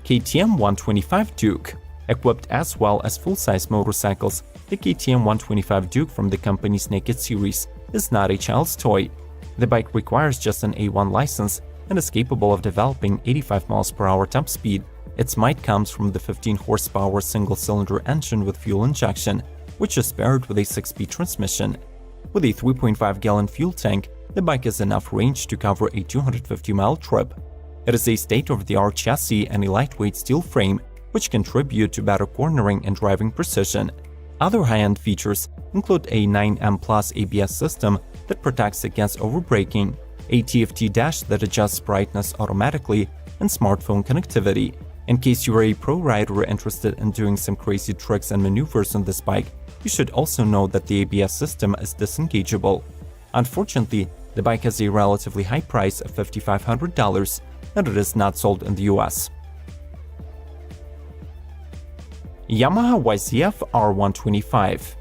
KTM 125 Duke. Equipped as well as full-size motorcycles, the KTM 125 Duke from the company's Naked series is not a child's toy. The bike requires just an A1 license and is capable of developing 85 mph top speed. Its might comes from the 15-horsepower single-cylinder engine with fuel injection, which is paired with a 6-speed transmission. With a 3.5-gallon fuel tank, the bike has enough range to cover a 250-mile trip. It is a state-of-the-art chassis and a lightweight steel frame, which contribute to better cornering and driving precision. Other high-end features include a 9M Plus ABS system that protects against overbraking, a TFT dash that adjusts brightness automatically, and smartphone connectivity. In case you are a pro rider interested in doing some crazy tricks and maneuvers on this bike, you should also know that the ABS system is disengageable. Unfortunately, the bike has a relatively high price of $5,500, and it is not sold in the US. Yamaha YZF R125.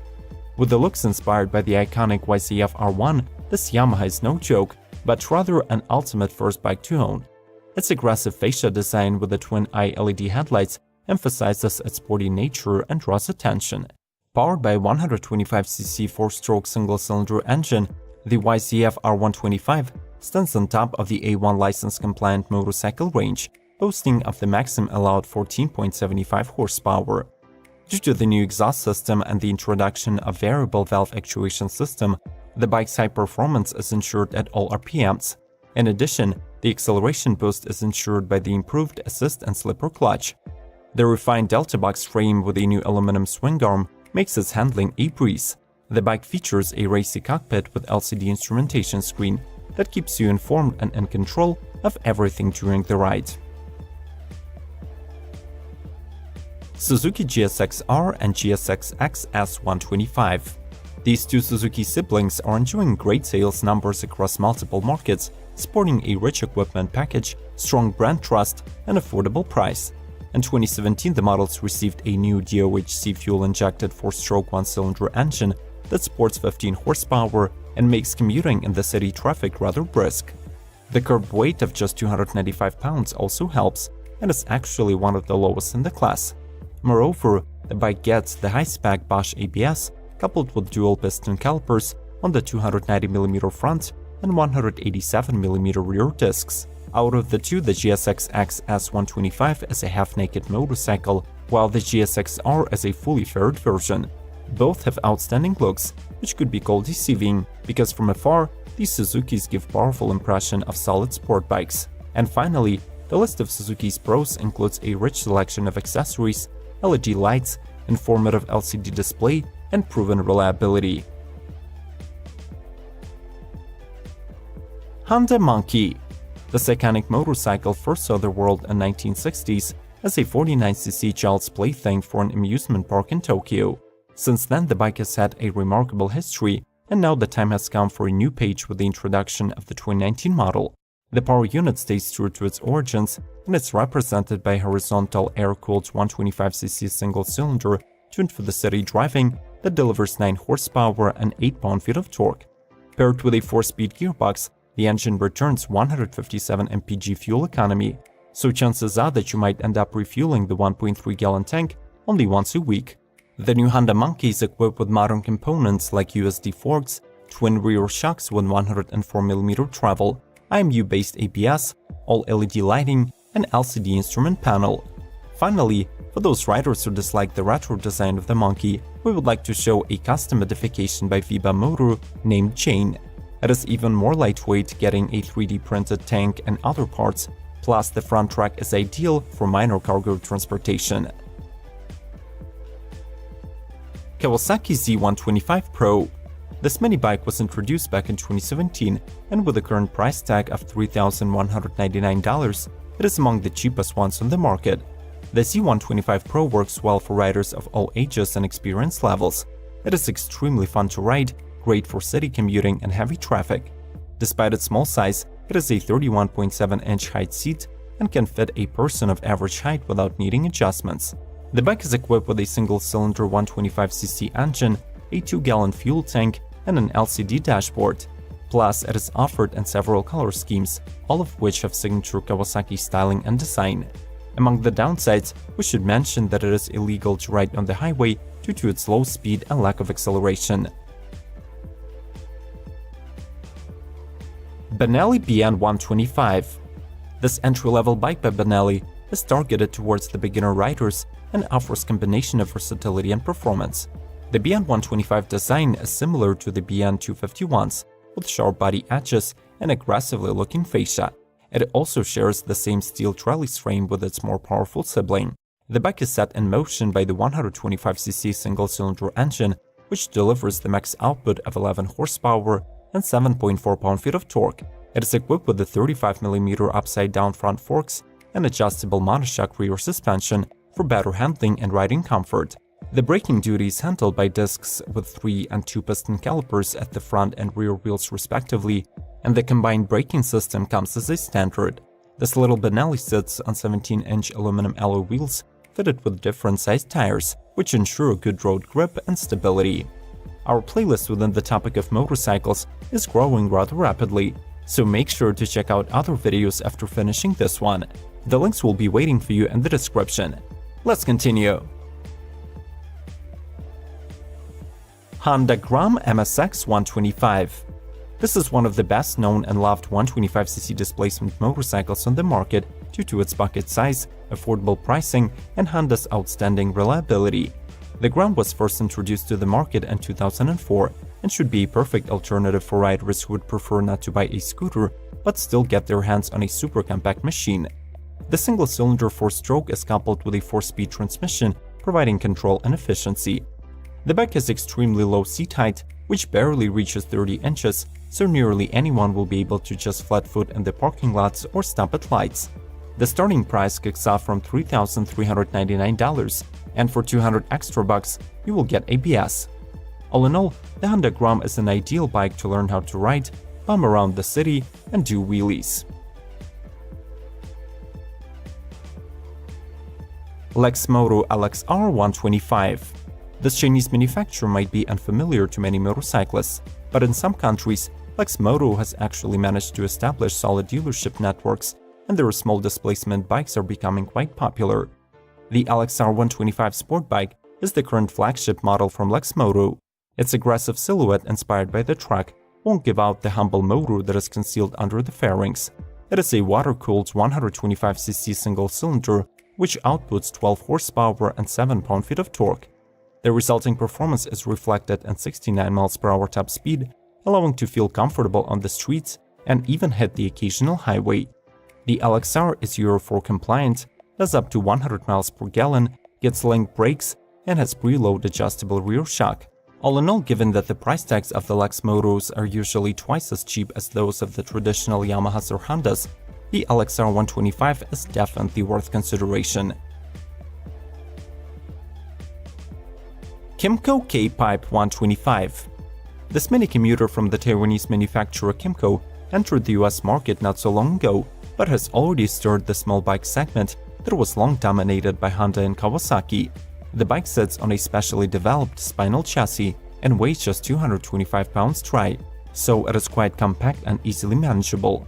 With the looks inspired by the iconic YZF R1, this Yamaha is no joke, but rather an ultimate first bike to own. Its aggressive fascia design with the twin-eye LED headlights emphasizes its sporty nature and draws attention. Powered by a 125cc 4-stroke single-cylinder engine, the YZF R125 stands on top of the A1 license-compliant motorcycle range, boasting of the maximum allowed 14.75 horsepower. Due to the new exhaust system and the introduction of variable valve actuation system, the bike's high performance is ensured at all RPMs. In addition, the acceleration boost is ensured by the improved assist and slipper clutch. The refined Delta Box frame with a new aluminum swing arm makes its handling a breeze. The bike features a racy cockpit with LCD instrumentation screen that keeps you informed and in control of everything during the ride. Suzuki GSX-R and GSX-X S125. These two Suzuki siblings are enjoying great sales numbers across multiple markets, sporting a rich equipment package, strong brand trust, and affordable price. In 2017, the models received a new DOHC fuel-injected 4-stroke 1-cylinder engine that sports 15 horsepower and makes commuting in the city traffic rather brisk. The curb weight of just 295 pounds also helps, and is actually one of the lowest in the class. Moreover, the bike gets the high-spec Bosch ABS coupled with dual piston calipers on the 290mm front and 187mm rear discs. Out of the two, the GSX-X S125 is a half-naked motorcycle, while the GSX-R is a fully faired version. Both have outstanding looks, which could be called deceiving, because from afar, these Suzukis give powerful impression of solid sport bikes. And finally, the list of Suzuki's pros includes a rich selection of accessories, LED lights, informative LCD display, and proven reliability. Honda Monkey. This iconic motorcycle first saw the world in the 1960s as a 49cc child's plaything for an amusement park in Tokyo. Since then, the bike has had a remarkable history, and now the time has come for a new page with the introduction of the 2019 model. The power unit stays true to its origins, and it's represented by a horizontal air-cooled 125cc single-cylinder tuned for the city driving that delivers 9 horsepower and 8 pound-feet of torque. Paired with a 4-speed gearbox, the engine returns 157 mpg fuel economy, so chances are that you might end up refueling the 1.3-gallon tank only once a week. The new Honda Monkey is equipped with modern components like USD forks, twin rear shocks with 104mm travel, IMU-based ABS, all LED lighting, and LCD instrument panel. Finally, for those riders who dislike the retro design of the Monkey, we would like to show a custom modification by Viba Motor named Chain. It is even more lightweight, getting a 3D printed tank and other parts, plus the front rack is ideal for minor cargo transportation. Kawasaki Z125 Pro. This mini bike was introduced back in 2017, and with a current price tag of $3,199, it is among the cheapest ones on the market. The Z125 Pro works well for riders of all ages and experience levels. It is extremely fun to ride, great for city commuting and heavy traffic. Despite its small size, it is a 31.7-inch height seat and can fit a person of average height without needing adjustments. The bike is equipped with a single-cylinder 125cc engine, a 2-gallon fuel tank, and an LCD dashboard. Plus, it is offered in several color schemes, all of which have signature Kawasaki styling and design. Among the downsides, we should mention that it is illegal to ride on the highway due to its low speed and lack of acceleration. Benelli BN125. This entry-level bike by Benelli is targeted towards the beginner riders and offers a combination of versatility and performance. The BN125 design is similar to the BN251s, with sharp body edges and aggressively looking fascia. It also shares the same steel trellis frame with its more powerful sibling. The bike is set in motion by the 125cc single-cylinder engine, which delivers the max output of 11 horsepower and 7.4 pound-feet of torque. It is equipped with the 35mm upside-down front forks and adjustable monoshock rear suspension for better handling and riding comfort. The braking duty is handled by discs with 3 and 2 piston calipers at the front and rear wheels respectively, and the combined braking system comes as a standard. This little Benelli sits on 17-inch aluminum alloy wheels fitted with different sized tires, which ensure good road grip and stability. Our playlist within the topic of motorcycles is growing rather rapidly, so make sure to check out other videos after finishing this one. The links will be waiting for you in the description. Let's continue. Honda Gram MSX 125. This is one of the best known and loved 125cc displacement motorcycles on the market due to its bucket size, affordable pricing, and Honda's outstanding reliability. The Gram was first introduced to the market in 2004 and should be a perfect alternative for riders who would prefer not to buy a scooter but still get their hands on a super compact machine. The single-cylinder 4-stroke is coupled with a 4-speed transmission, providing control and efficiency. The bike has extremely low seat height, which barely reaches 30 inches, so nearly anyone will be able to just flat-foot in the parking lots or stop at lights. The starting price kicks off from $3,399, and for $200 extra bucks, you will get ABS. All in all, the Honda Gram is an ideal bike to learn how to ride, bum around the city, and do wheelies. Lexmoto LXR 125. This Chinese manufacturer might be unfamiliar to many motorcyclists, but in some countries, Lexmoto has actually managed to establish solid dealership networks, and their small displacement bikes are becoming quite popular. The LXR 125 sport bike is the current flagship model from Lexmoto. Its aggressive silhouette, inspired by the truck, won't give out the humble motor that is concealed under the fairings. It is a water-cooled 125cc single-cylinder, which outputs 12 horsepower and 7 pound-feet of torque. The resulting performance is reflected in 69 mph top speed, allowing to feel comfortable on the streets and even hit the occasional highway. The LXR is Euro 4 compliant, does up to 100 miles per gallon, gets linked brakes, and has preload adjustable rear shock. All in all, given that the price tags of the Lexmotos are usually twice as cheap as those of the traditional Yamahas or Hondas, the LXR 125 is definitely worth consideration. Kymco K-Pipe 125. This mini commuter from the Taiwanese manufacturer Kymco entered the US market not so long ago, but has already stirred the small bike segment that was long dominated by Honda and Kawasaki. The bike sits on a specially developed spinal chassis and weighs just 225 pounds dry, so it is quite compact and easily manageable.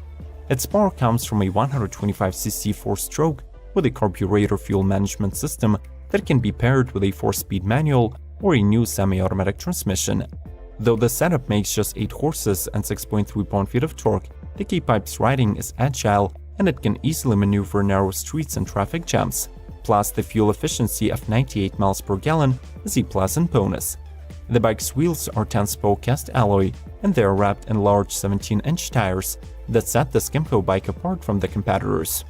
Its power comes from a 125cc 4-stroke with a carburetor fuel management system that can be paired with a 4-speed manual or a new semi-automatic transmission. Though the setup makes just 8 horses and 6.3 pound-feet of torque, the K-Pipe's riding is agile and it can easily maneuver narrow streets and traffic jams. Plus, the fuel efficiency of 98 miles per gallon is a pleasant bonus. The bike's wheels are 10-spoke cast alloy, and they are wrapped in large 17-inch tires that set the Kymco bike apart from the competitors.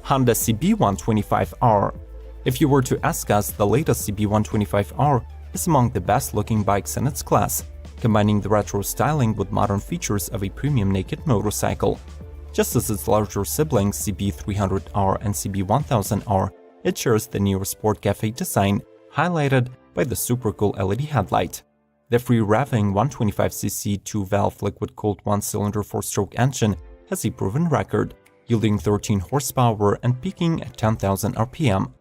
Honda CB125R. If you were to ask us, the latest CB125R is among the best-looking bikes in its class, combining the retro styling with modern features of a premium naked motorcycle. Just as its larger siblings CB300R and CB1000R, it shares the newer Sport Cafe design, highlighted by the super cool LED headlight. The free-revving 125cc 2-valve liquid-cooled 1-cylinder 4-stroke engine has a proven record, yielding 13 horsepower and peaking at 10,000 RPM.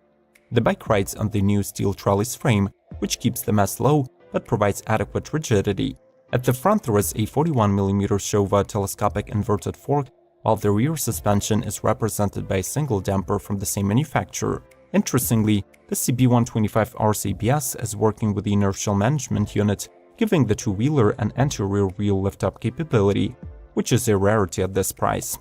The bike rides on the new steel trellis frame, which keeps the mass low but provides adequate rigidity. At the front there is a 41mm Showa telescopic inverted fork while the rear suspension is represented by a single damper from the same manufacturer. Interestingly, the CB125R's ABS is working with the inertial management unit, giving the two-wheeler an anti-rear wheel lift-up capability, which is a rarity at this price.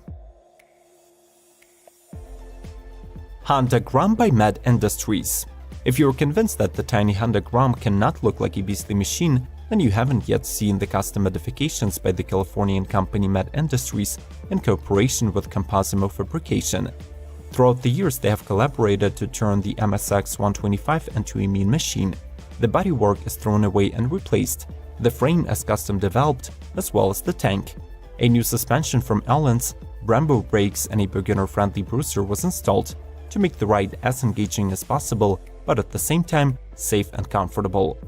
Honda Gram by Med Industries. If you're convinced that the tiny Honda Gram cannot look like a beastly machine, then you haven't yet seen the custom modifications by the Californian company Med Industries in cooperation with Composimo Fabrication. Throughout the years, they have collaborated to turn the MSX 125 into a mean machine. The bodywork is thrown away and replaced, the frame is custom developed, as well as the tank. A new suspension from Allen's, Brembo brakes, and a beginner-friendly bruiser was installed to make the ride as engaging as possible, but at the same time, safe and comfortable.